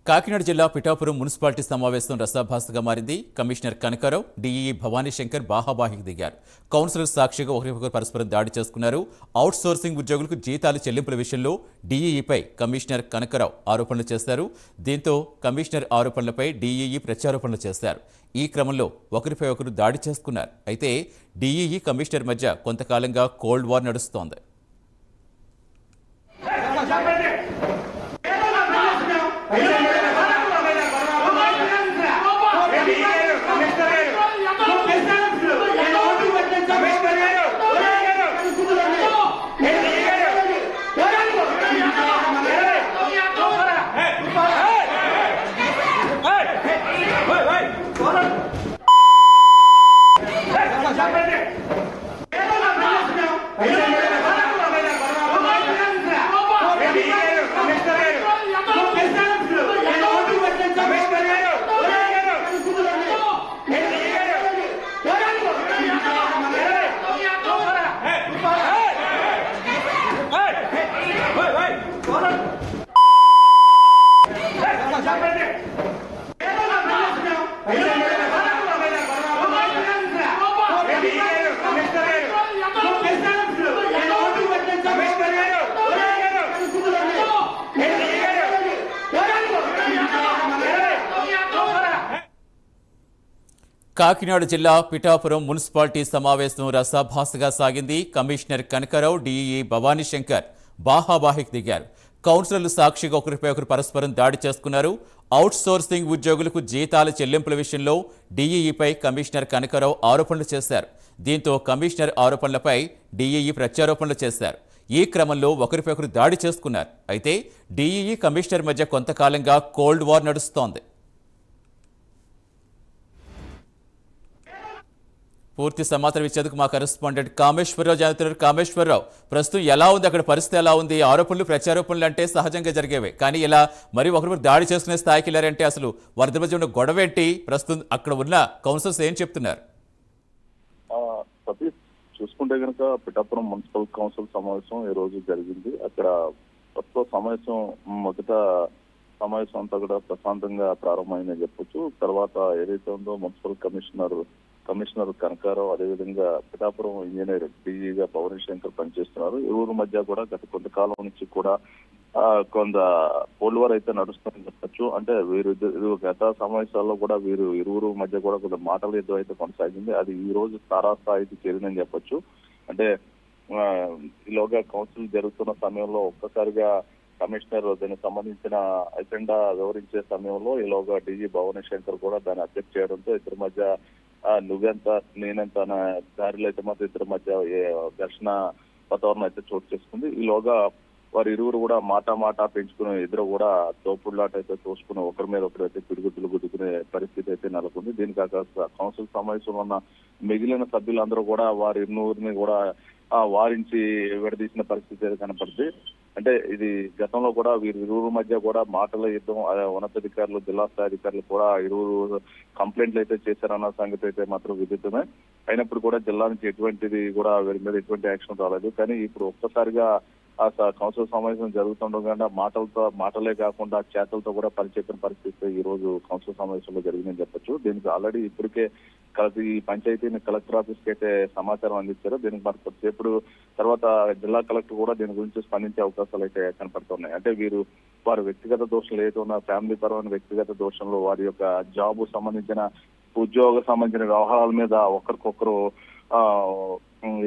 కాకినాడ జిల్లా పిఠాపురం మున్సిపాలిటీ సమావేశం రసాభాసగా మారింది. కమిషనర్ కనకారావు, డీఈఈ భవానీ శంకర్ బాహాబాహికి దిగారు. కౌన్సిలర్ సాక్షిగా ఒకరికొకరు పరస్పరం దాడి చేసుకున్నారు. అవుట్ సోర్సింగ్ ఉద్యోగులకు జీతాలు చెల్లింపుల విషయంలో డీఈఈపై కమిషనర్ కనకారావు ఆరోపణలు చేశారు. దీంతో కమిషనర్ ఆరోపణలపై డీఈఈ ప్రత్యారోపణలు చేశారు. ఈ క్రమంలో ఒకరిపై ఒకరు దాడి చేసుకున్నారు. అయితే డీఈఈ కమిషనర్ మధ్య కొంతకాలంగా కోల్డ్ వార్ నడుస్తోంది. కాకినాడ జిల్లా పిఠాపురం మున్సిపాలిటీ సమావేశం రసాభాసగా సాగింది. కమిషనర్ కనకారావు, డీఈఈ భవానీ శంకర్ బాహాబాహికి దిగారు. కౌన్సిలర్లు సాక్షిగా ఒకరిపై ఒకరు పరస్పరం దాడి చేసుకున్నారు. అవుట్ సోర్సింగ్ ఉద్యోగులకు జీతాల చెల్లింపుల విషయంలో డీఈఈపై కమిషనర్ కనకారావు ఆరోపణలు చేశారు. దీంతో కమిషనర్ ఆరోపణలపై డీఈఈ ప్రత్యారోపణలు చేశారు. ఈ క్రమంలో ఒకరిపై ఒకరు దాడి చేసుకున్నారు. అయితే డీఈఈ కమిషనర్ మధ్య కొంతకాలంగా కోల్డ్ వార్ నడుస్తోంది. పూర్తి సమాచారం ఇచ్చేందుకు మా కరెస్పాండెంట్ కామేశ్వరరావు జాతర. కామేశ్వరరావు, ప్రస్తుతం ఎలా ఉంది అక్కడ పరిస్థితి, ఎలా ఉంది? ఆరోపణలు ప్రత్యారోపణలు అంటే సహజంగా జరిగేవి, కానీ ఇలా మరి ఒకరు దాడి చేసుకునే స్థాయికి వెళ్ళారంటే అసలు వారి మధ్య ఉన్న గొడవ ఏంటి? ప్రస్తుతం అక్కడ ఉన్న కౌన్సిలర్స్ ఏం చెప్తున్నారు? సతీష్, చూసుకుంటే కనుక పిఠాపురం మున్సిపల్ కౌన్సిల్ సమావేశం ఈ రోజు జరిగింది. అక్కడ ప్రస్తుత మొదట సమావేశం అంతా కూడా ప్రశాంతంగా ప్రారంభమైందని చెప్పొచ్చు. తర్వాత ఏదైతే ఉందో మున్సిపల్ కమిషనర్ కనకారావు, అదేవిధంగా పిఠాపురం ఇంజనీర్ డీఈగా భవానీ శంకర్ పనిచేస్తున్నారు. ఇరువురు మధ్య కూడా గత కొంతకాలం నుంచి కూడా కొంత కోల్డ్ వార్ అయితే నడుస్తుందని చెప్పచ్చు. అంటే గత సమావేశాల్లో కూడా ఇరువురు మధ్య కూడా కొంత మాటల యుద్ధం అయితే కొనసాగింది. అది ఈ రోజు తారాస్థాయికి చేరిందని చెప్పొచ్చు. అంటే ఈలోగా కౌన్సిల్ జరుగుతున్న సమయంలో ఒక్కసారిగా కమిషనర్ దీనికి సంబంధించిన ఎజెండా వివరించే సమయంలో ఈలోగా డీజీ భవానీ శంకర్ కూడా దాన్ని అబ్జెక్ట్ చేయడంతో ఇద్దరి మధ్య నువ్వెంత నేనెంత అనే దారిలో అయితే మాత్రం ఇద్దరి మధ్య ఘర్షణ వాతావరణం అయితే చోటు చేసుకుంది. ఈలోగా వారి ఇరువురు కూడా మాట పెంచుకునే ఇద్దరు కూడా తోపుడులాట అయితే చూసుకుని ఒకరి మీద ఒకరు అయితే పిడుగుతులు గుద్దుకునే పరిస్థితి అయితే నెలకొంది. దీనికి కౌన్సిల్ సమావేశంలో ఉన్న మిగిలిన సభ్యులందరూ కూడా వారి ఇరువురిని కూడా వారించి విడదీసిన పరిస్థితి అయితే కనపడుతుంది. అంటే ఇది గతంలో కూడా ఇరువురు మధ్య కూడా మాటల యుద్ధం, ఉన్నతాధికారులు, జిల్లా స్థాయి అధికారులు కూడా ఇరువురు కంప్లైంట్లు అయితే చేశారన్న సంగతి అయితే మాత్రం విదితమే. అయినప్పుడు కూడా జిల్లా నుంచి ఎటువంటిది కూడా వీరి మీద ఎటువంటి యాక్షన్ రాలేదు. కానీ ఇప్పుడు ఒక్కసారిగా కౌన్సిల్ సమావేశం జరుగుతుండగా మాటలే కాకుండా చేతలతో కూడా పనిచేసిన పరిస్థితి ఈ రోజు కౌన్సిల్ సమావేశంలో జరిగిందని చెప్పొచ్చు. దీనికి ఆల్రెడీ ఇప్పటికే ఈ పంచాయతీని కలెక్టర్ ఆఫీస్ కి అయితే సమాచారం అందించారు. దీనికి మరి కొద్దిసేపు తర్వాత జిల్లా కలెక్టర్ కూడా దీని గురించి స్పందించే అవకాశాలు అయితే కనపడుతున్నాయి. అంటే వారి వ్యక్తిగత దోషాలు ఏదైతే ఉన్నా, ఫ్యామిలీ పరమైన వ్యక్తిగత దోషంలో వారి యొక్క జాబ్ సంబంధించిన ఉద్యోగ సంబంధించిన వ్యవహారాల మీద ఒకరికొకరు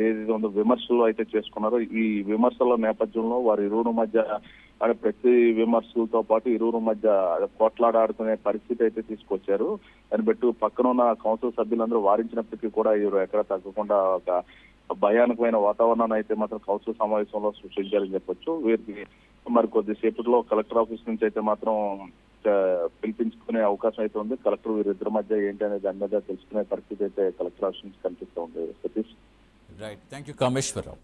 ఏదైతే ఉందో విమర్శలు అయితే చేసుకున్నారు. ఈ విమర్శల నేపథ్యంలో వారి ఇరువురు మధ్య ప్రతి విమర్శలతో పాటు ఇరువురు మధ్య కొట్లాడాడుకునే పరిస్థితి అయితే తీసుకొచ్చారు. దాన్ని బట్టి పక్కన ఉన్న కౌన్సిల్ సభ్యులందరూ వారించినప్పటికీ కూడా ఇరు ఎక్కడ తగ్గకుండా ఒక భయానకమైన వాతావరణాన్ని అయితే మాత్రం కౌన్సిల్ సమావేశంలో సృష్టించారని చెప్పొచ్చు. వీరికి మరి కొద్దిసేపట్లో కలెక్టర్ ఆఫీస్ నుంచి అయితే మాత్రం పిలిపించుకునే అవకాశం అయితే ఉంది. కలెక్టర్ వీరిద్దరి మధ్య ఏంటి అనే దాని మీద తెలుసుకునే పరిస్థితి అయితే కలెక్టర్ ఆఫీస్ నుంచి కనిపిస్తూ ఉంది. Satish, right, thank you Kameswara Rao.